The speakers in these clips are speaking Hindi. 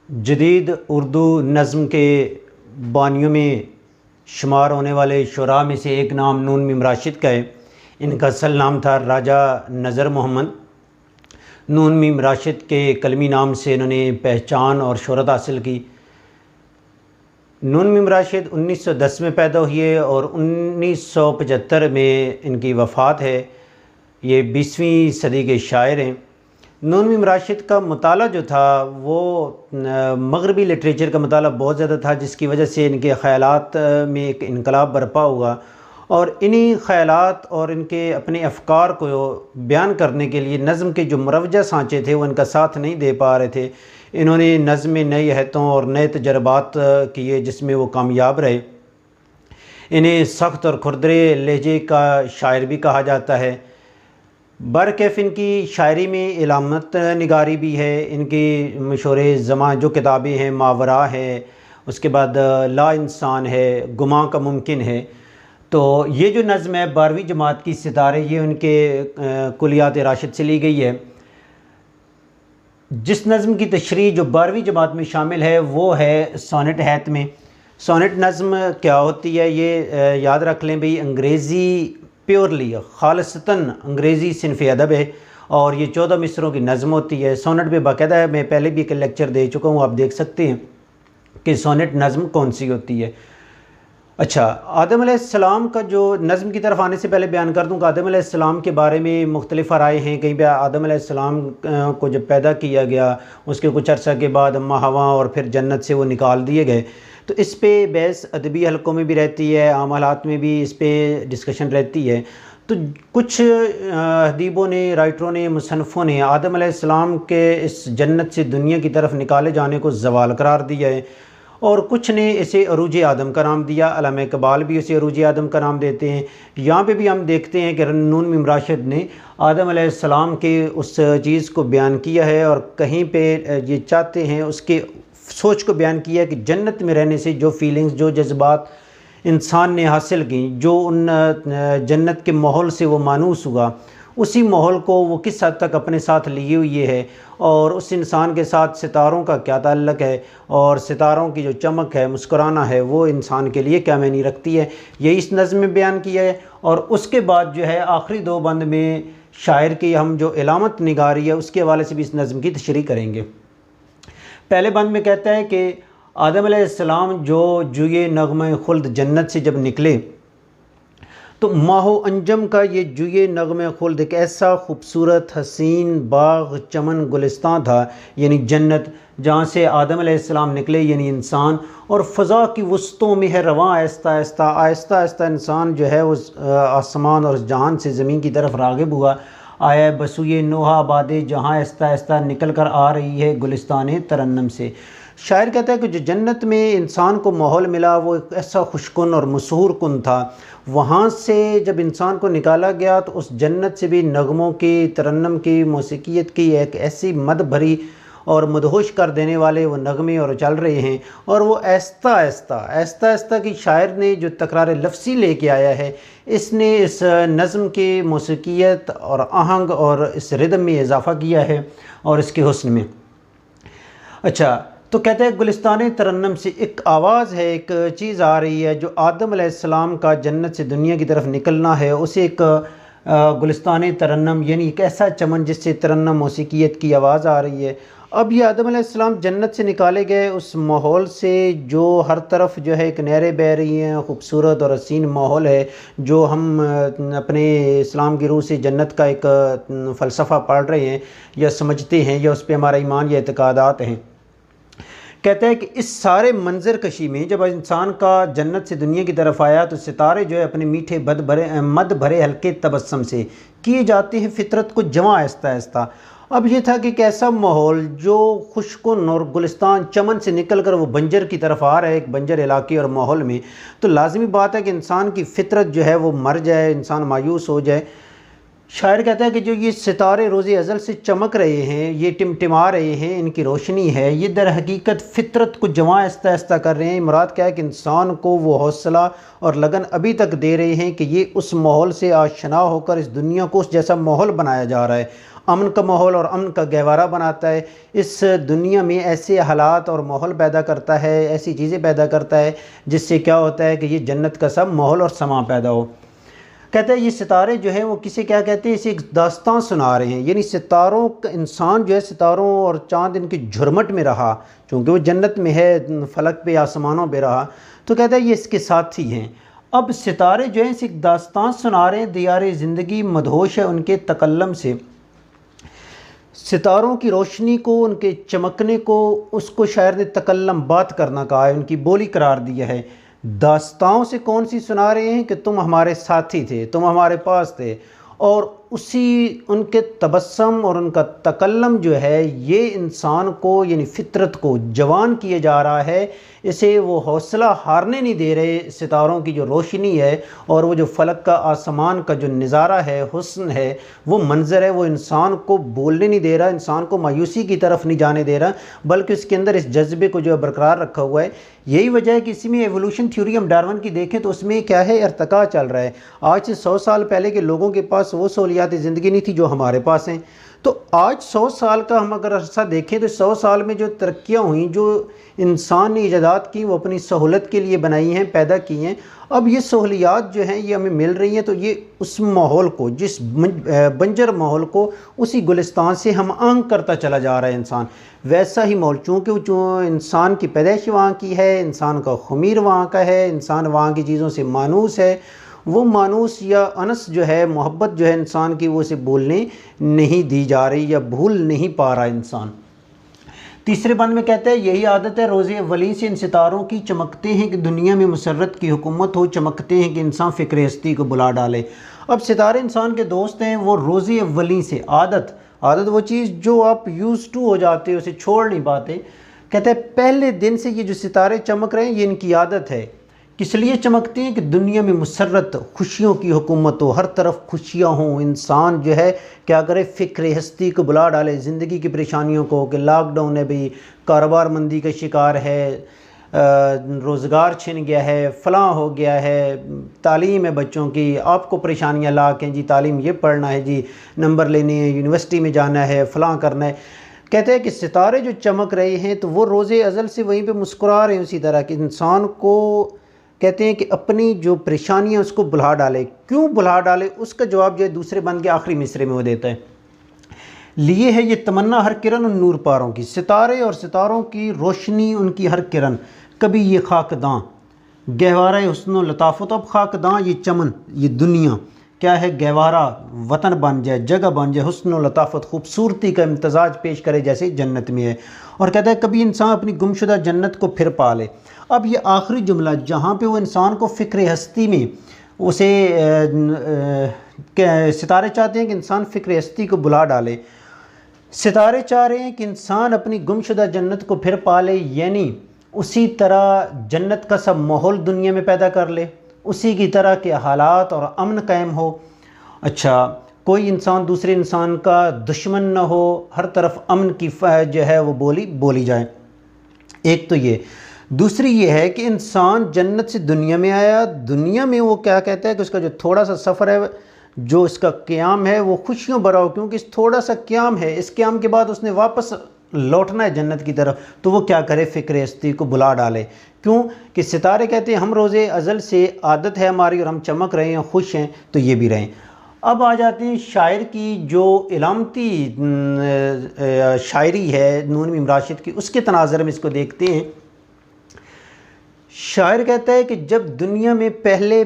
जदीद उर्दू नज़्म के बानियों में शुमार होने वाले शुरा में से एक नाम नून मीम राशिद का है। इनका असल नाम था राजा नज़र मोहम्मद। नून मीम राशिद के कलमी नाम से इन्होंने पहचान और शोहरत हासिल की। नून मीम राशिद 1910 में पैदा हुए और 1975 में इनकी वफ़ात है। ये 20वीं सदी के शायर हैं। नून मीम राशिद का मुताला जो था वो मगरबी लिटरेचर का मुताला बहुत ज़्यादा था, जिसकी वजह से इनके ख़यालात में एक इनकलाब बरपा हुआ और इन्हीं ख़यालात और इनके अपने अफ़कार को बयान करने के लिए नज़्म के जो मुरवजा सांचे थे वो इनका साथ नहीं दे पा रहे थे। इन्होंने नज़्म में नई हैतों और नए तजर्बात किए जिसमें वो कामयाब रहे। इन्हें सख्त और खुरदरे लहजे का शायर भी कहा जाता है। बरकैफ़ इनकी शायरी में इलामत निगारी भी है। इनकी मशहूर ज़मा जो किताबें हैं, मावरा है, उसके बाद ला इंसान है, गुमा का मुमकिन है। तो ये जो नज़्म है 12वीं जमात की सितारे, ये उनके कुलियात राशिद से ली गई है। जिस नज़्म की तशरीह जो 12वीं जमात में शामिल है वो है सोनेट हैत में। सोनेट नज़्म क्या होती है ये याद रख लें भाई, अंग्रेज़ी प्योरली खालिसतन अंग्रेज़ी सिनफ़ अदब है और ये 14 मिसरों की नज़्म होती है। सोनेट पे बाकायदा है, मैं पहले भी एक लेक्चर दे चुका हूँ, आप देख सकते हैं कि सोनेट नज़्म कौन सी होती है। अच्छा, आदम अलैहिस्सलाम का जो नज़्म की तरफ आने से पहले बयान कर दूँ कि आदम अलैहिस्सलाम के बारे में मुख्तलिफ राय हैं। कहीं पे आदम अलैहिस्सलाम को जब पैदा किया गया उसके कुछ अर्सा के बाद अम्मा हवा और फिर जन्नत से वो निकाल दिए गए, तो इस पे बहस अदबी हलकों में भी रहती है, आम हालात में भी इस पे डिस्कशन रहती है। तो कुछ अदीबों ने, राइटरों ने, मुसन्फ़ों ने आदम अलैहिस्सलाम के इस जन्नत से दुनिया की तरफ निकाले जाने को ज़वाल करार दिया है और कुछ ने इसे अरूज आदम का नाम दिया। अल्लामा इक़बाल भी इसे अरूज आदम का नाम देते हैं। यहाँ पे भी हम देखते हैं कि नून मीम राशिद ने आदम अलैहिस्सलाम के उस चीज़ को बयान किया है और कहीं पे ये चाहते हैं उसके सोच को बयान किया कि जन्नत में रहने से जो फीलिंग्स, जो जज्बात इंसान ने हासिल की, जो उन जन्नत के माहौल से वो मानूस हुआ, उसी माहौल को वो किस हद तक अपने साथ लिए हुए है और उस इंसान के साथ सितारों का क्या ताल्लुक़ है और सितारों की जो चमक है, मुस्कुराना है, वो इंसान के लिए क्या मायने रखती है, ये इस नज़्म में बयान किया है। और उसके बाद जो है आखिरी 2 बंद में शायर की हम जो इलामत निगारी है उसके हवाले से भी इस नज़्म की तशरीह करेंगे। पहले बंद में कहता है कि आदम अलैहिस्सलाम जो जुए नग़मे खुल्द जन्नत से जब निकले तो माहो अंजम का ये जुए नग़मे खुल्द एक ऐसा खूबसूरत हसीन बाग, चमन, गुलिस्तान था, यानी जन्नत, जहाँ से आदम अलैहिस्सलाम निकले यानी इंसान, और फ़ज़ा की वसतों में है रवां आहिस्ता आहिस्ता इंसान जो है उस आसमान और उस जहान से ज़मीन की तरफ राग़िब हुआ। आया बसूए नोहा आबादे जहाँ आहिस्ता आहिस्ता निकल कर आ रही है गुलिस्तान तरन्नम से। शायर कहता है कि जो जन्नत में इंसान को माहौल मिला वो एक ऐसा खुशकुन और मसहूर कुन था। वहाँ से जब इंसान को निकाला गया तो उस जन्नत से भी नगमों की, तरन्नम की, मौसीकियत की एक ऐसी मद भरी और मदहोश कर देने वाले वो नगमे और चल रहे हैं। और वो आहिस्ता आहिस्ता की शायर ने जो तकरार लफ्सी लेके आया है, इसने इस नज़्म की मौसीकियत और आहंग और इस रिदम में इजाफ़ा किया है और इसके हुस्न में। अच्छा, तो कहते हैं गुलिस्तान तरन्नम से एक आवाज़ है, एक चीज़ आ रही है जो आदम अलैहिस्सलाम का जन्नत से दुनिया की तरफ निकलना है, उसे एक गुलिस्तान तरन्नम यानी एक ऐसा चमन जिससे तरन्नम मौसीकियत की आवाज़ आ रही है। अब ये आदम अलैहिस्सलाम जन्नत से निकाले गए उस माहौल से जो हर तरफ जो है एक नहरें बह रही हैं, खूबसूरत और हसीन माहौल है, जो हम अपने इस्लाम की रूह से जन्नत का एक फ़लसफ़ा पढ़ रहे हैं या समझते हैं या उस पर हमारा ईमान या एतक़ादात हैं। कहते हैं कि इस सारे मंजर कशी में जब इंसान का जन्नत से दुनिया की तरफ आया तो सितारे जो है अपने मीठे मद भरे हल्के तबस्सम से किए जाते हैं फितरत को जमा आहिस्ता आहिस्ता। अब ये था कि कैसा माहौल जो खुशकुन और गुलिस्तान चमन से निकल कर वो बंजर की तरफ आ रहा है, एक बंजर इलाके और माहौल में, तो लाजमी बात है कि इंसान की फितरत जो है वो मर जाए, इंसान मायूस हो जाए। शायर कहता है कि जो ये सितारे रोज़े अज़ल से चमक रहे हैं, ये टिमटिमा रहे हैं, इनकी रोशनी है, ये दर हकीकत फ़ितरत को जमा आहिस्ता आहिस्ता कर रहे हैं। मुराद क्या है कि इंसान को वो हौसला और लगन अभी तक दे रहे हैं कि ये उस माहौल से आशना होकर इस दुनिया को उस जैसा माहौल बनाया जा रहा है। अमन का माहौल और अमन का गहवारा बनाता है। इस दुनिया में ऐसे हालात और माहौल पैदा करता है, ऐसी चीज़ें पैदा करता है जिससे क्या होता है कि ये जन्नत का सब माहौल और समा पैदा हो। कहते हैं ये सितारे जो है वो किसे क्या कहते हैं, इसे एक दास्तान सुना रहे हैं। यानी सितारों का इंसान जो है सितारों और चाँद इनकी झुरमट में रहा, चूँकि वो जन्नत में है, फलक पे आसमानों पे रहा, तो कहता है ये इसके साथी हैं। अब सितारे जो हैं इसे एक दास्तान सुना रहे हैं, दियारे ज़िंदगी मदहोश है उनके तकल्लम से। सितारों की रोशनी को, उनके चमकने को, उसको शायर ने तकल्लम बात करना कहा है, उनकी बोली करार दिया है। दास्ताओं से कौन सी सुना रहे हैं कि तुम हमारे साथी थे, तुम हमारे पास थे, और उसी उनके तबस्सुम और उनका तकल्लम जो है ये इंसान को यानी फितरत को जवान किए जा रहा है। इसे वो हौसला हारने नहीं दे रहे। सितारों की जो रोशनी है और वो जो फ़लक का आसमान का जो नज़ारा है, हुस्न है, वो मंज़र है, वो इंसान को बोलने नहीं दे रहा, इंसान को मायूसी की तरफ नहीं जाने दे रहा, बल्कि उसके अंदर इस जज्बे को जो है बरकरार रखा हुआ है। यही वजह है कि इसी में एवोल्यूशन थ्योरी हम डार्विन की देखें तो उसमें क्या है, इर्तिका चल रहा है। आज से 100 साल पहले के लोगों के पास वो सहूलियात ज़िंदगी नहीं थी जो हमारे पास हैं। तो आज 100 साल का हम अगर अरसा देखें तो 100 साल में जो तरक्कियाँ हुई, जो इंसान ने ईजादात की, वो अपनी सहूलत के लिए बनाई हैं, पैदा की हैं। अब ये सहूलियात जो हैं ये हमें मिल रही हैं, तो ये उस माहौल को, जिस बंजर माहौल को, उसी गुलिस्तान से हम आंग करता चला जा रहा है इंसान। वैसा ही माहौल, चूँकि इंसान की पैदाइश वहाँ की है, इंसान का ख़मीर वहाँ का है, इंसान वहाँ की चीज़ों से मानूस है, वो मानूस या अनस जो है, मोहब्बत जो है इंसान की, वो उसे बोलने नहीं दी जा रही या भूल नहीं पा रहा इंसान। तीसरे बंद में कहते हैं यही आदत है रोज़े अव्वली से इन सितारों की, चमकते हैं कि दुनिया में मुसर्रत की हुकूमत हो, चमकते हैं कि इंसान फ़िक्र हस्ती को बुला डाले। अब सितारे इंसान के दोस्त हैं, वो रोज़े अव्वली से आदत वो चीज़ जो आप यूज़ टू हो जाते हो, उसे छोड़ नहीं पाते। कहते हैं पहले दिन से ये जो सितारे चमक रहे हैं ये इनकी आदत है। किस लिए चमकते हैं कि दुनिया में मुसर्रत, खुशियों की हुकूमत हो, हर तरफ खुशियाँ हों, इंसान जो है क्या करे, फ़िक्र हस्ती को बुला डाले, ज़िंदगी की परेशानियों को, कि लॉकडाउन है भाई, कारोबार मंदी का शिकार है, रोज़गार छिन गया है, फ़लाँ हो गया है, तालीम है बच्चों की, आपको परेशानियाँ ला के जी तालीम ये पढ़ना है जी, नंबर लेने हैं, यूनिवर्सिटी में जाना है, फ़लाँ करना है। कहते हैं कि सितारे जो चमक रहे हैं तो वो रोज़े अज़ल से वहीं पे मुस्कुरा रहे हैं। उसी तरह कि इंसान को कहते हैं कि अपनी जो परेशानियाँ उसको बुला डाले। क्यों बुला डाले, उसका जवाब जो है दूसरे बंद के आखिरी मिसरे में वो देता है। लिए है ये तमन्ना हर किरण उन नूर पारों की, सितारे और सितारों की रोशनी, उनकी हर किरण, कभी ये खाकदां गहवारा हुस्न लताफ़त। अब खाकदां ये चमन, ये दुनिया क्या है, गहवारा वतन बन जाए, जगह बन जाए, हुस्न लताफ़त खूबसूरती का इम्तजाज पेश करे जैसे जन्नत में है। और कहता है कभी इंसान अपनी गुमशुदा जन्नत को फिर पा ले। अब ये आखिरी जुमला जहाँ पे वो इंसान को फ़िक्र हस्ती में उसे सितारे चाहते हैं कि इंसान फ़िक्र हस्ती को बुला डाले, सितारे चाह रहे हैं कि इंसान अपनी गुमशुदा जन्नत को फिर पा ले, यानी उसी तरह जन्नत का सब माहौल दुनिया में पैदा कर ले, उसी की तरह के हालात और अमन कायम हो। अच्छा, कोई इंसान दूसरे इंसान का दुश्मन न हो, हर तरफ अमन की जो है वो बोली जाए। एक तो ये, दूसरी ये है कि इंसान जन्नत से दुनिया में आया, दुनिया में वो क्या कहता है कि उसका जो थोड़ा सा सफ़र है, जो इसका क़याम है, वो खुशियों भरा हो, क्योंकि इस थोड़ा सा क़याम है, इस क़याम के बाद उसने वापस लौटना है जन्नत की तरफ। तो वो क्या करे, फ़िक्र हस्ती को बुला डाले। क्यों कि सितारे कहते हैं हम रोज़े अज़ल से आदत है हमारी और हम चमक रहे हैं, खुश हैं, तो ये भी रहें। अब आ जाते हैं शायर की जो इलामती शायरी है नून मीम राशिद की, उसके तनाज़र में इसको देखते हैं। शायर कहता है कि जब दुनिया में पहले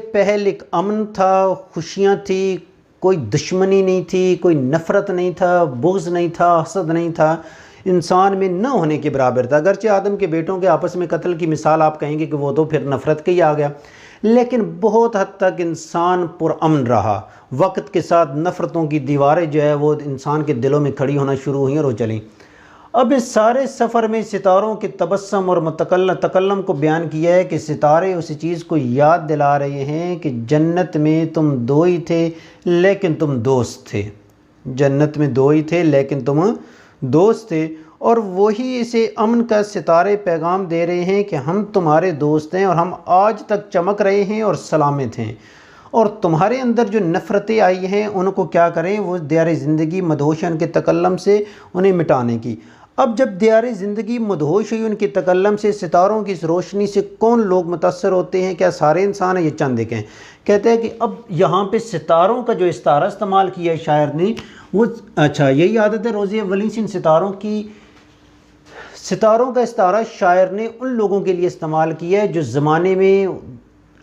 एक अमन था, खुशियाँ थी, कोई दुश्मनी नहीं थी, कोई नफ़रत नहीं था, बुग़्ज़ नहीं था, हसद नहीं था, इंसान में न होने के बराबर था। अगरचे आदम के बेटों के आपस में कत्ल की मिसाल आप कहेंगे कि वो तो फिर नफ़रत का ही आ गया, लेकिन बहुत हद तक इंसान पुरअमन रहा। वक्त के साथ नफ़रतों की दीवारें जो है वो इंसान के दिलों में खड़ी होना शुरू हुई और वो चली। अब इस सारे सफ़र में सितारों के तबस्सुम और तकल्लम को बयान किया है कि सितारे उसी चीज़ को याद दिला रहे हैं कि जन्नत में तुम दो ही थे लेकिन तुम दोस्त थे, जन्नत में दो ही थे लेकिन तुम दोस्त थे। और वही इसे अमन का सितारे पैगाम दे रहे हैं कि हम तुम्हारे दोस्त हैं और हम आज तक चमक रहे हैं और सलामत हैं। और तुम्हारे अंदर जो नफ़रतें आई हैं उनको क्या करें, वो दियार ज़िंदगी मदहोश उनके तकल्लम से उन्हें मिटाने की। अब जब दियार ज़िंदगी मदहोश हुई उनके तकल्लम से, सितारों की इस रोशनी से कौन लोग मुतासर होते हैं, क्या सारे इंसान हैं, ये चंद देखें। कहते हैं कि अब यहाँ पे सितारों का जो इस्तारा इस्तेमाल किया है शायर ने, वो अच्छा यही आदत है रोज़ी अव्वली से इन सितारों का इस्तारा शायर ने उन लोगों के लिए इस्तेमाल किया है जो ज़माने में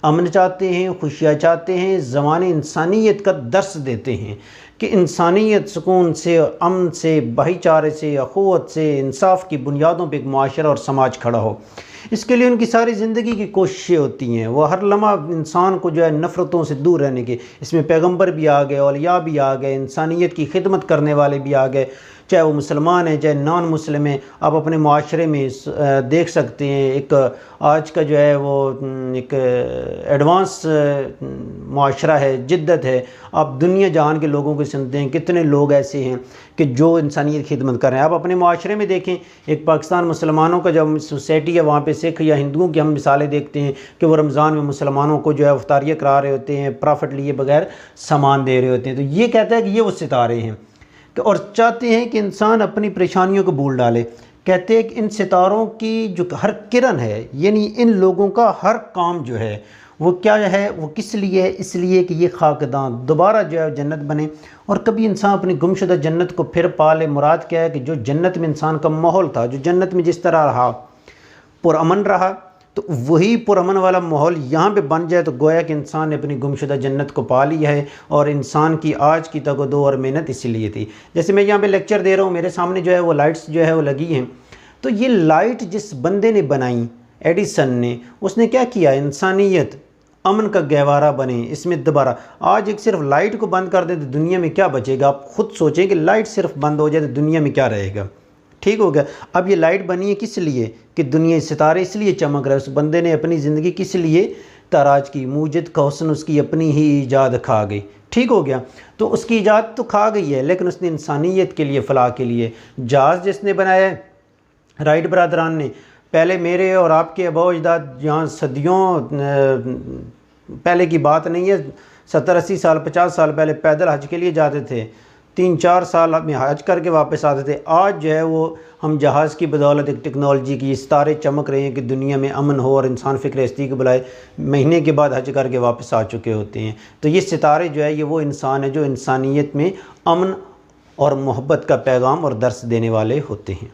अमन चाहते हैं, खुशियाँ चाहते हैं, ज़माने इंसानियत का दर्स देते हैं कि इंसानियत सुकून से, अमन से, भाईचारे से, अखुवत से, इंसाफ की बुनियादों पर एक माशरा और समाज खड़ा हो। इसके लिए उनकी सारी ज़िंदगी की कोशिशें होती हैं। वह हर लम्हा इंसान को जो है नफ़रतों से दूर रहने के, इसमें पैगंबर भी आ गए, औलिया भी आ गए, इंसानियत की खिदमत करने वाले भी आ गए, चाहे वो मुसलमान हैं चाहे नॉन मुस्लिम हैं। आप अपने माशरे में देख सकते हैं एक आज का जो है वो एक एडवांस माशरा है, जिद्दत है। आप दुनिया जहान के लोगों को सुनते हैं, कितने लोग ऐसे हैं कि जो इंसानियत की खिदमत कर रहे हैं। आप अपने माशरे में देखें, एक पाकिस्तान मुसलमानों का जब सोसाइटी है वहाँ पे सिख या हिंदुओं की हम मिसालें देखते हैं कि वो रमज़ान में मुसलमानों को जो है इफ्तारियाँ करा रहे होते हैं, प्रॉफिट लिए बगैर सामान दे रहे होते हैं। तो ये कहता है कि ये वो सितारे हैं और चाहते हैं कि इंसान अपनी परेशानियों को भूल डाले। कहते हैं कि इन सितारों की जो हर किरण है, यानी इन लोगों का हर काम जो है वो क्या है, वो किस लिए है, इसलिए कि ये खाकदां दोबारा जो है जन्नत बने और कभी इंसान अपनी गुमशुदा जन्नत को फिर पा ले। मुराद क्या है कि जो जन्नत में इंसान का माहौल था, जो जन्नत में जिस तरह रहा, पुरअमन रहा, तो वही पुरअमन वाला माहौल यहाँ पे बन जाए तो गोया कि इंसान ने अपनी गुमशुदा जन्नत को पा लिया है। और इंसान की आज की तगदो और मेहनत इसीलिए थी। जैसे मैं यहाँ पे लेक्चर दे रहा हूँ, मेरे सामने जो है वो लाइट्स जो है वो लगी हैं। तो ये लाइट जिस बंदे ने बनाई, एडिसन ने, उसने क्या किया, इंसानियत अमन का गहवारा बने इसमें दोबारा। आज एक सिर्फ लाइट को बंद कर दे तो दुनिया में क्या बचेगा। आप खुद सोचें कि लाइट सिर्फ बंद हो जाए तो दुनिया में क्या रहेगा। ठीक हो गया। अब ये लाइट बनी है किस लिए कि दुनिया सितारे इसलिए चमक रहे। उस बंदे ने अपनी ज़िंदगी किस लिए ताराज की, मूजिद का हुस्न उसकी अपनी ही ईजाद खा गई। ठीक हो गया। तो उसकी ईजाद तो खा गई है, लेकिन उसने इंसानियत के लिए, फ़लाह के लिए जहाज़ जिसने बनाया है, राइट बरदरान ने, पहले मेरे और आपके आबा अजदाद यहाँ सदियों पहले की बात नहीं है, 70-80 साल 50 साल पहले पैदल हज के लिए जाते थे, 3-4 साल में हज करके वापस आते थे। आज जो है वो हम जहाज़ की बदौलत एक टेक्नोलॉजी की सितारे चमक रहे हैं कि दुनिया में अमन हो और इंसान फ़िक्र हस्ती को बुलाए, महीने के बाद हज करके वापस आ चुके होते हैं। तो ये सितारे जो है ये वो इंसान है जो इंसानियत में अमन और मोहब्बत का पैगाम और दर्स देने वाले होते हैं।